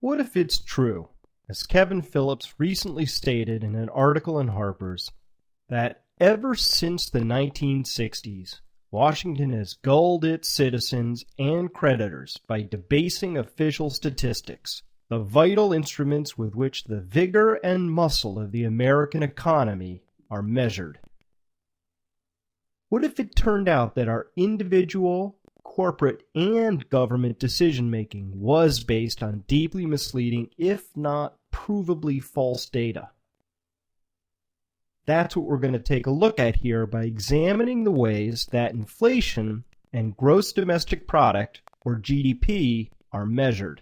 What if it's true, as Kevin Phillips recently stated in an article in Harper's, that ever since the 1960s, Washington has gulled its citizens and creditors by debasing official statistics, the vital instruments with which the vigor and muscle of the American economy are measured? What if it turned out that our individual, corporate, and government decision-making was based on deeply misleading, if not provably false data? That's what we're going to take a look at here by examining the ways that inflation and gross domestic product, or GDP, are measured.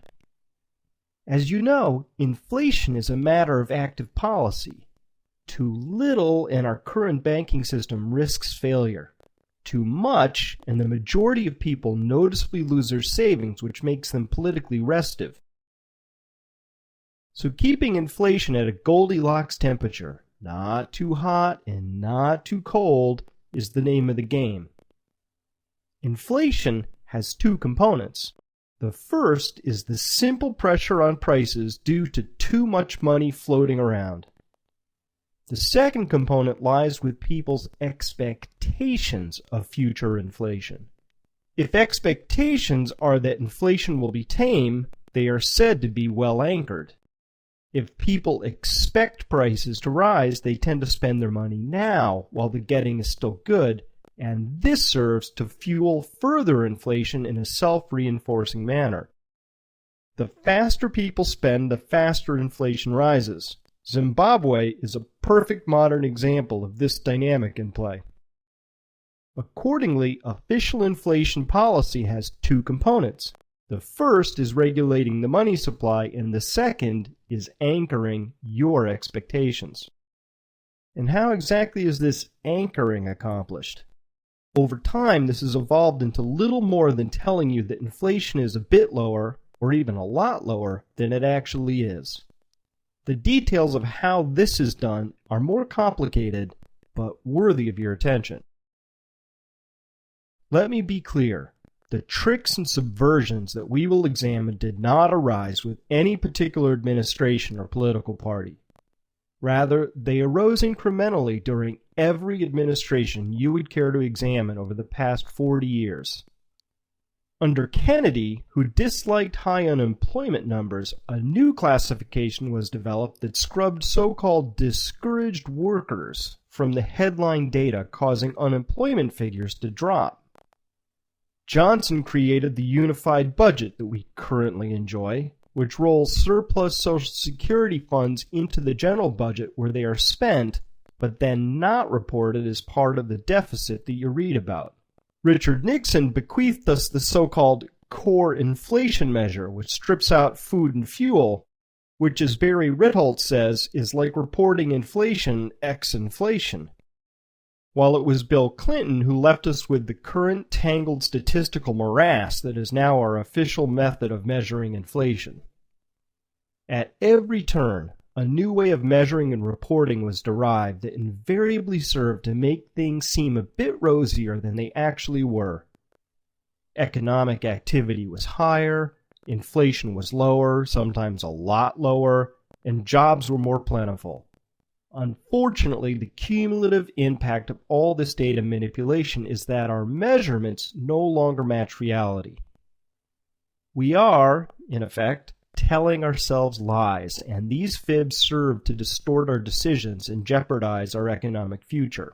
As you know, inflation is a matter of active policy. Too little in our current banking system risks failure. Too much, and the majority of people noticeably lose their savings, which makes them politically restive. So keeping inflation at a Goldilocks temperature, not too hot and not too cold, is the name of the game. Inflation has two components. The first is the simple pressure on prices due to too much money floating around. The second component lies with people's expectations of future inflation. If expectations are that inflation will be tame, they are said to be well anchored. If people expect prices to rise, they tend to spend their money now while the getting is still good, and this serves to fuel further inflation in a self-reinforcing manner. The faster people spend, the faster inflation rises. Zimbabwe is a perfect modern example of this dynamic in play. Accordingly, official inflation policy has two components. The first is regulating the money supply, and the second is anchoring your expectations. And how exactly is this anchoring accomplished? Over time, this has evolved into little more than telling you that inflation is a bit lower, or even a lot lower, than it actually is. The details of how this is done are more complicated, but worthy of your attention. Let me be clear. The tricks and subversions that we will examine did not arise with any particular administration or political party. Rather, they arose incrementally during every administration you would care to examine over the past 40 years. Under Kennedy, who disliked high unemployment numbers, a new classification was developed that scrubbed so-called discouraged workers from the headline data, causing unemployment figures to drop. Johnson created the unified budget that we currently enjoy, which rolls surplus Social Security funds into the general budget where they are spent, but then not reported as part of the deficit that you read about. Richard Nixon bequeathed us the so-called core inflation measure, which strips out food and fuel, which, as Barry Ritholtz says, is like reporting inflation ex-inflation. While it was Bill Clinton who left us with the current tangled statistical morass that is now our official method of measuring inflation. At every turn, a new way of measuring and reporting was derived that invariably served to make things seem a bit rosier than they actually were. Economic activity was higher, inflation was lower, sometimes a lot lower, and jobs were more plentiful. Unfortunately, the cumulative impact of all this data manipulation is that our measurements no longer match reality. We are, in effect, telling ourselves lies, and these fibs serve to distort our decisions and jeopardize our economic future.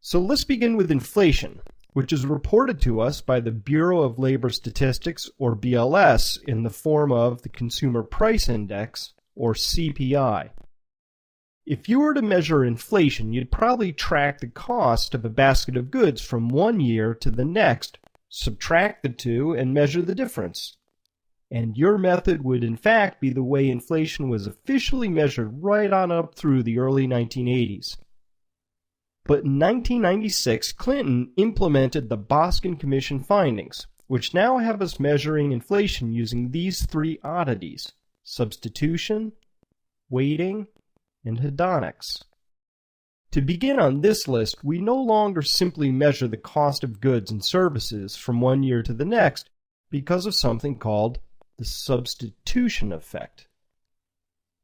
So let's begin with inflation, which is reported to us by the Bureau of Labor Statistics, or BLS, in the form of the Consumer Price Index, or CPI. If you were to measure inflation, you'd probably track the cost of a basket of goods from one year to the next, subtract the two, and measure the difference. And your method would in fact be the way inflation was officially measured right on up through the early 1980s. But in 1996, Clinton implemented the Boskin Commission findings, which now have us measuring inflation using these three oddities: substitution, weighting, and hedonics. To begin on this list, we no longer simply measure the cost of goods and services from one year to the next because of something called the substitution effect.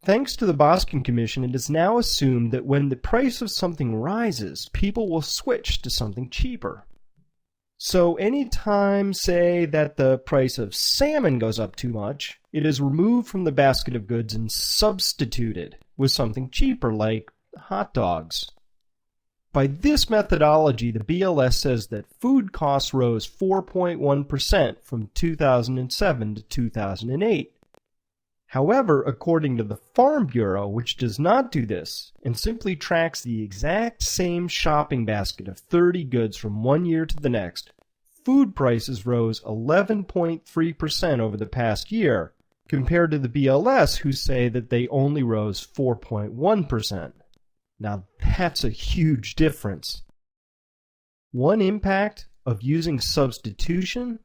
Thanks to the Boskin Commission, it is now assumed that when the price of something rises, people will switch to something cheaper. So anytime, say, that the price of salmon goes up too much, it is removed from the basket of goods and substituted with something cheaper like hot dogs. By this methodology, the BLS says that food costs rose 4.1% from 2007 to 2008. However, according to the Farm Bureau, which does not do this and simply tracks the exact same shopping basket of 30 goods from one year to the next, food prices rose 11.3% over the past year, compared to the BLS, who say that they only rose 4.1%. Now that's a huge difference. One impact of using substitution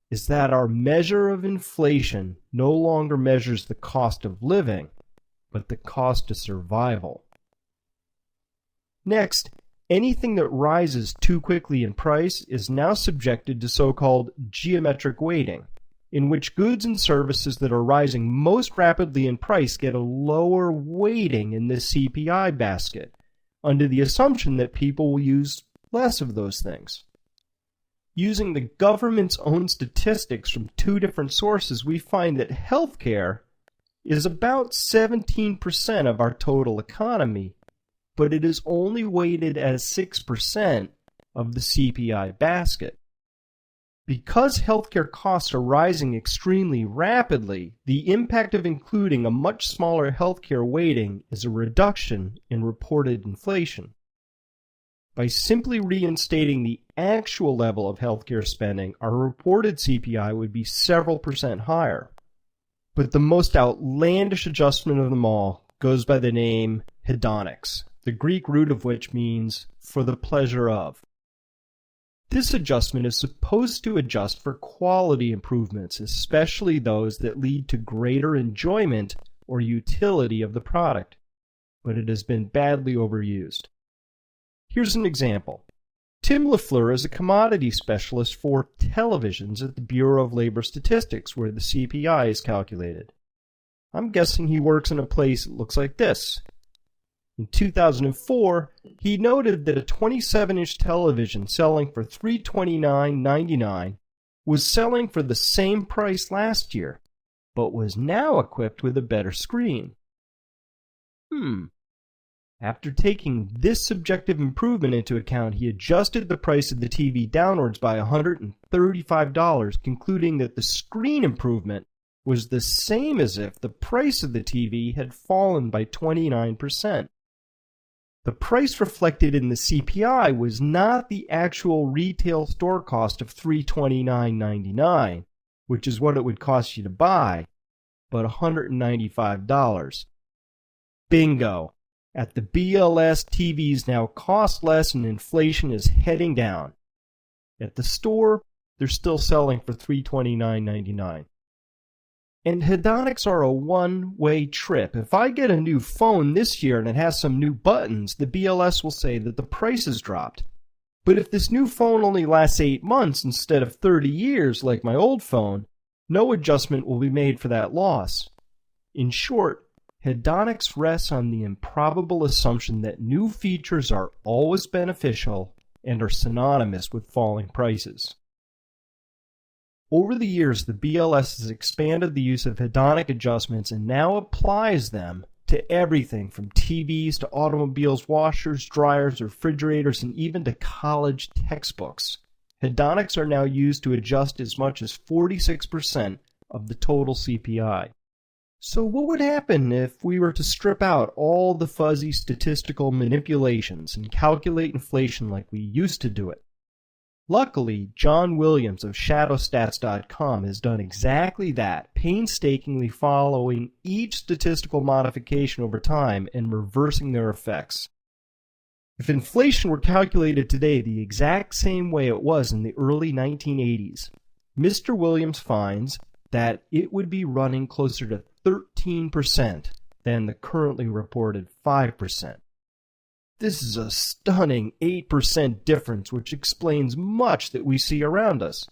is that our measure of inflation no longer measures the cost of living, but the cost of survival. Next, anything that rises too quickly in price is now subjected to so-called geometric weighting, in which goods and services that are rising most rapidly in price get a lower weighting in the CPI basket, under the assumption that people will use less of those things. Using the government's own statistics from two different sources, we find that healthcare is about 17% of our total economy, but it is only weighted as 6% of the CPI basket. Because healthcare costs are rising extremely rapidly, the impact of including a much smaller healthcare weighting is a reduction in reported inflation. By simply reinstating the actual level of healthcare spending, our reported CPI would be several percent higher. But the most outlandish adjustment of them all goes by the name hedonics, the Greek root of which means for the pleasure of. This adjustment is supposed to adjust for quality improvements, especially those that lead to greater enjoyment or utility of the product, but it has been badly overused. Here's an example. Tim LaFleur is a commodity specialist for televisions at the Bureau of Labor Statistics, where the CPI is calculated. I'm guessing he works in a place that looks like this. In 2004, he noted that a 27-inch television selling for $329.99 was selling for the same price last year, but was now equipped with a better screen. After taking this subjective improvement into account, he adjusted the price of the TV downwards by $135, concluding that the screen improvement was the same as if the price of the TV had fallen by 29%. The price reflected in the CPI was not the actual retail store cost of $329.99, which is what it would cost you to buy, but $195. Bingo! At the BLS, TVs now cost less and inflation is heading down. At the store, they're still selling for $329.99. And hedonics are a one-way trip. If I get a new phone this year and it has some new buttons, the BLS will say that the price has dropped. But if this new phone only lasts 8 months instead of 30 years like my old phone, no adjustment will be made for that loss. In short, hedonics rests on the improbable assumption that new features are always beneficial and are synonymous with falling prices. Over the years, the BLS has expanded the use of hedonic adjustments and now applies them to everything from TVs to automobiles, washers, dryers, refrigerators, and even to college textbooks. Hedonics are now used to adjust as much as 46% of the total CPI. So what would happen if we were to strip out all the fuzzy statistical manipulations and calculate inflation like we used to do it? Luckily, John Williams of shadowstats.com has done exactly that, painstakingly following each statistical modification over time and reversing their effects. If inflation were calculated today the exact same way it was in the early 1980s, Mr. Williams finds that it would be running closer to 13% than the currently reported 5%. This is a stunning 8% difference, which explains much that we see around us.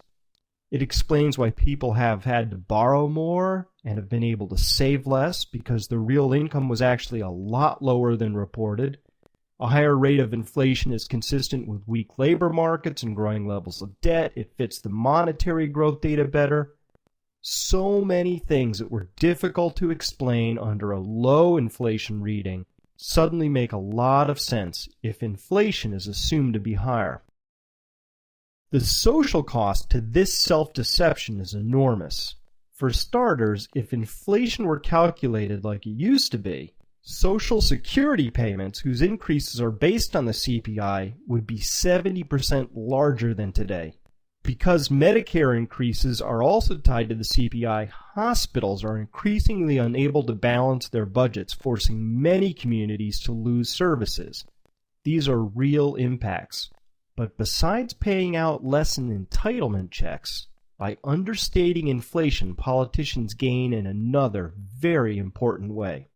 It explains why people have had to borrow more and have been able to save less because their real income was actually a lot lower than reported. A higher rate of inflation is consistent with weak labor markets and growing levels of debt. It fits the monetary growth data better. So many things that were difficult to explain under a low inflation reading suddenly make a lot of sense if inflation is assumed to be higher. The social cost to this self-deception is enormous. For starters, if inflation were calculated like it used to be, Social Security payments, whose increases are based on the CPI, would be 70% larger than today. Because Medicare increases are also tied to the CPI, hospitals are increasingly unable to balance their budgets, forcing many communities to lose services. These are real impacts. But besides paying out less in entitlement checks, by understating inflation, politicians gain in another very important way.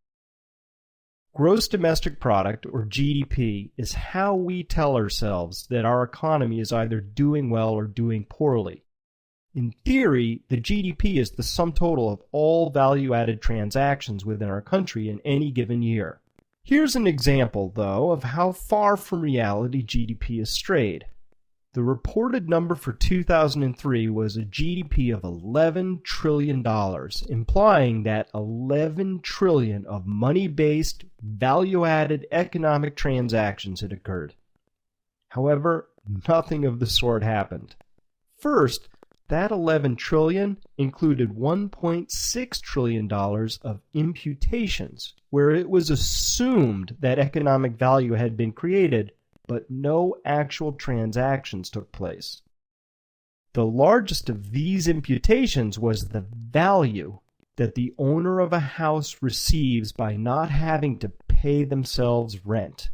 Gross domestic product, or GDP, is how we tell ourselves that our economy is either doing well or doing poorly. In theory, the GDP is the sum total of all value-added transactions within our country in any given year. Here's an example, though, of how far from reality GDP has strayed. The reported number for 2003 was a GDP of $11 trillion, implying that $11 trillion of money-based, value-added economic transactions had occurred. However, nothing of the sort happened. First, that $11 trillion included $1.6 trillion of imputations, where it was assumed that economic value had been created, but no actual transactions took place. The largest of these imputations was the value that the owner of a house receives by not having to pay themselves rent.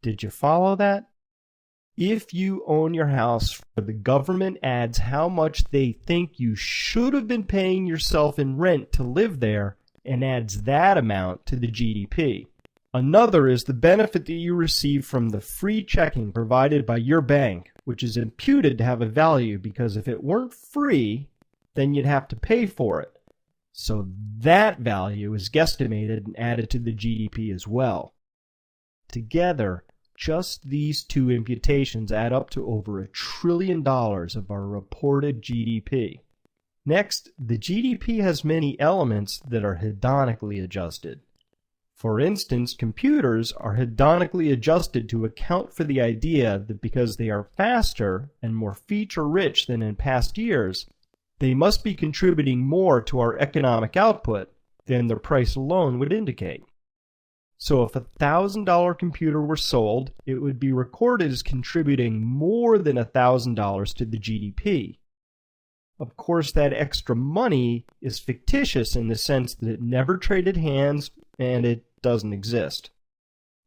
Did you follow that? If you own your house, the government adds how much they think you should have been paying yourself in rent to live there and adds that amount to the GDP. Another is the benefit that you receive from the free checking provided by your bank, which is imputed to have a value because if it weren't free, then you'd have to pay for it. So that value is guesstimated and added to the GDP as well. Together, just these two imputations add up to over $1 trillion of our reported GDP. Next, the GDP has many elements that are hedonically adjusted. For instance, computers are hedonically adjusted to account for the idea that because they are faster and more feature-rich than in past years, they must be contributing more to our economic output than their price alone would indicate. So if a $1,000 computer were sold, it would be recorded as contributing more than $1,000 to the GDP. Of course, that extra money is fictitious in the sense that it never traded hands and it doesn't exist.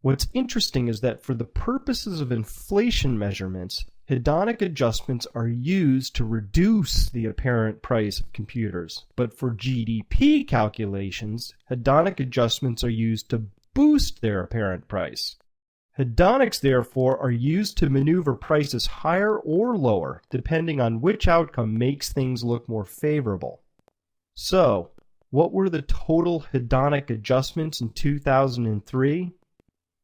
What's interesting is that for the purposes of inflation measurements, hedonic adjustments are used to reduce the apparent price of computers. But for GDP calculations, hedonic adjustments are used to boost their apparent price. Hedonics, therefore, are used to maneuver prices higher or lower, depending on which outcome makes things look more favorable. So, what were the total hedonic adjustments in 2003?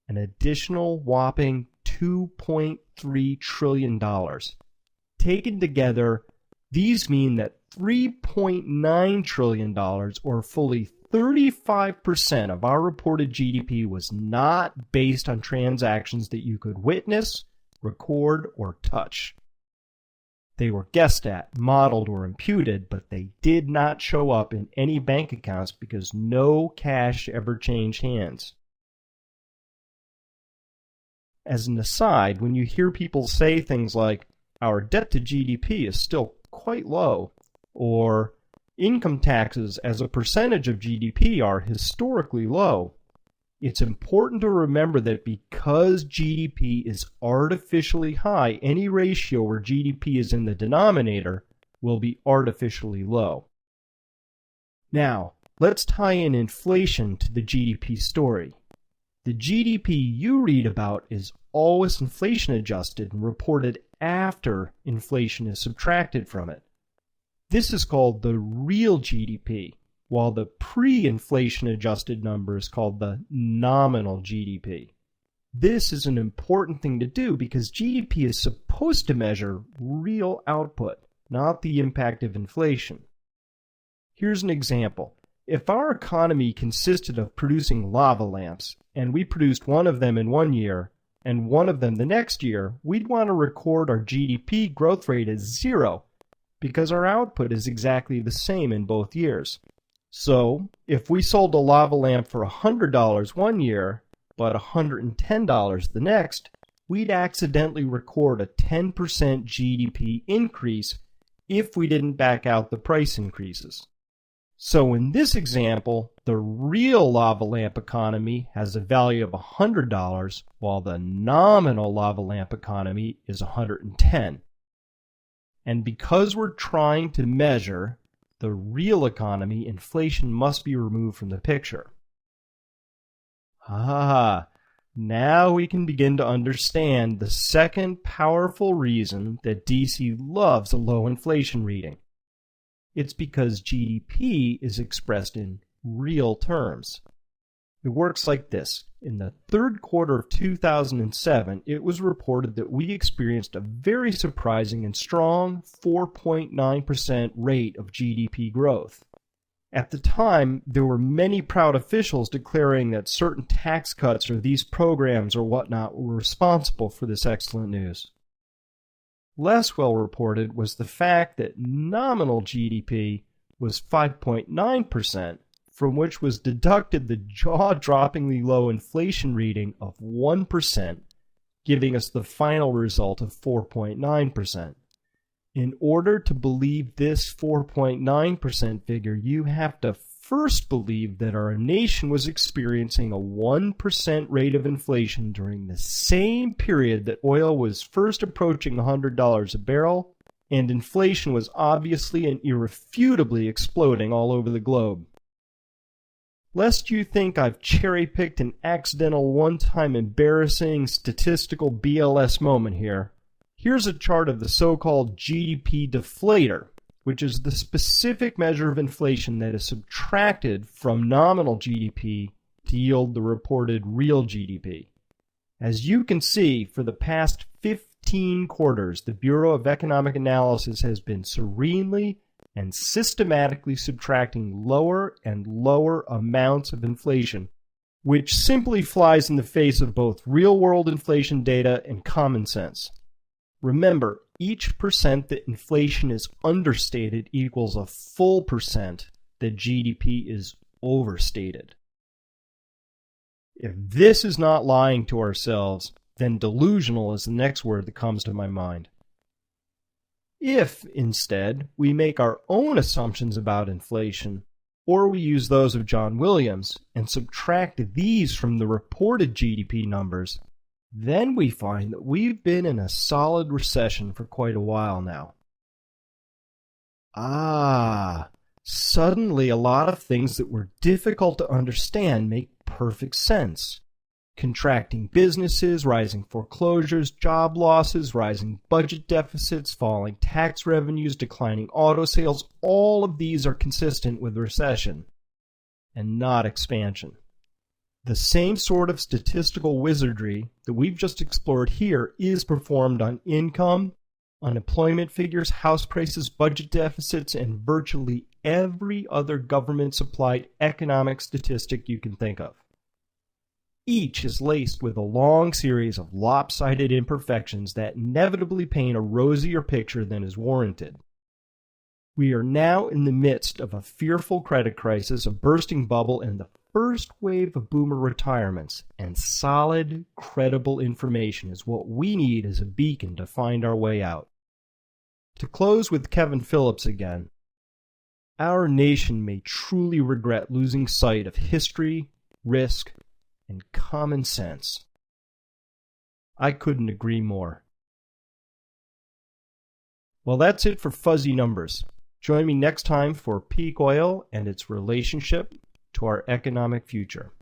An additional whopping $2.3 trillion. Taken together, these mean that $3.9 trillion, or fully 35% of our reported GDP, was not based on transactions that you could witness, record, or touch. They were guessed at, modeled, or imputed, but they did not show up in any bank accounts because no cash ever changed hands. As an aside, when you hear people say things like, our debt to GDP is still quite low, or income taxes as a percentage of GDP are historically low, it's important to remember that because GDP is artificially high, any ratio where GDP is in the denominator will be artificially low. Now, let's tie in inflation to the GDP story. The GDP you read about is always inflation adjusted and reported after inflation is subtracted from it. This is called the real GDP, while the pre-inflation adjusted number is called the nominal GDP. This is an important thing to do because GDP is supposed to measure real output, not the impact of inflation. Here's an example. If our economy consisted of producing lava lamps, and we produced one of them in one year, and one of them the next year, we'd want to record our GDP growth rate as 0, because our output is exactly the same in both years. So, if we sold a lava lamp for $100 one year, but $110 the next, we'd accidentally record a 10% GDP increase if we didn't back out the price increases. So in this example, the real lava lamp economy has a value of $100, while the nominal lava lamp economy is $110. And because we're trying to measure the real economy, inflation must be removed from the picture. Now we can begin to understand the second powerful reason that DC loves a low inflation reading. It's because GDP is expressed in real terms. It works like this. In the third quarter of 2007, it was reported that we experienced a very surprising and strong 4.9% rate of GDP growth. At the time, there were many proud officials declaring that certain tax cuts or these programs or whatnot were responsible for this excellent news. Less well reported was the fact that nominal GDP was 5.9%, from which was deducted the jaw-droppingly low inflation reading of 1%, giving us the final result of 4.9%. In order to believe this 4.9% figure, you have to first believe that our nation was experiencing a 1% rate of inflation during the same period that oil was first approaching $100 a barrel, and inflation was obviously and irrefutably exploding all over the globe. Lest you think I've cherry-picked an accidental one-time embarrassing statistical BLS moment here, here's a chart of the so-called GDP deflator, which is the specific measure of inflation that is subtracted from nominal GDP to yield the reported real GDP. As you can see, for the past 15 quarters, the Bureau of Economic Analysis has been serenely and systematically subtracting lower and lower amounts of inflation, which simply flies in the face of both real-world inflation data and common sense. Remember, each percent that inflation is understated equals a full percent that GDP is overstated. If this is not lying to ourselves, then delusional is the next word that comes to my mind. If, instead, we make our own assumptions about inflation, or we use those of John Williams and subtract these from the reported GDP numbers, then we find that we've been in a solid recession for quite a while now. Suddenly a lot of things that were difficult to understand make perfect sense. Contracting businesses, rising foreclosures, job losses, rising budget deficits, falling tax revenues, declining auto sales, all of these are consistent with recession and not expansion. The same sort of statistical wizardry that we've just explored here is performed on income, unemployment figures, house prices, budget deficits, and virtually every other government-supplied economic statistic you can think of. Each is laced with a long series of lopsided imperfections that inevitably paint a rosier picture than is warranted. We are now in the midst of a fearful credit crisis, a bursting bubble, and the first wave of boomer retirements, and solid, credible information is what we need as a beacon to find our way out. To close with Kevin Phillips again, our nation may truly regret losing sight of history, risk, and common sense. I couldn't agree more. Well, that's it for Fuzzy Numbers. Join me next time for peak oil and its relationship to our economic future.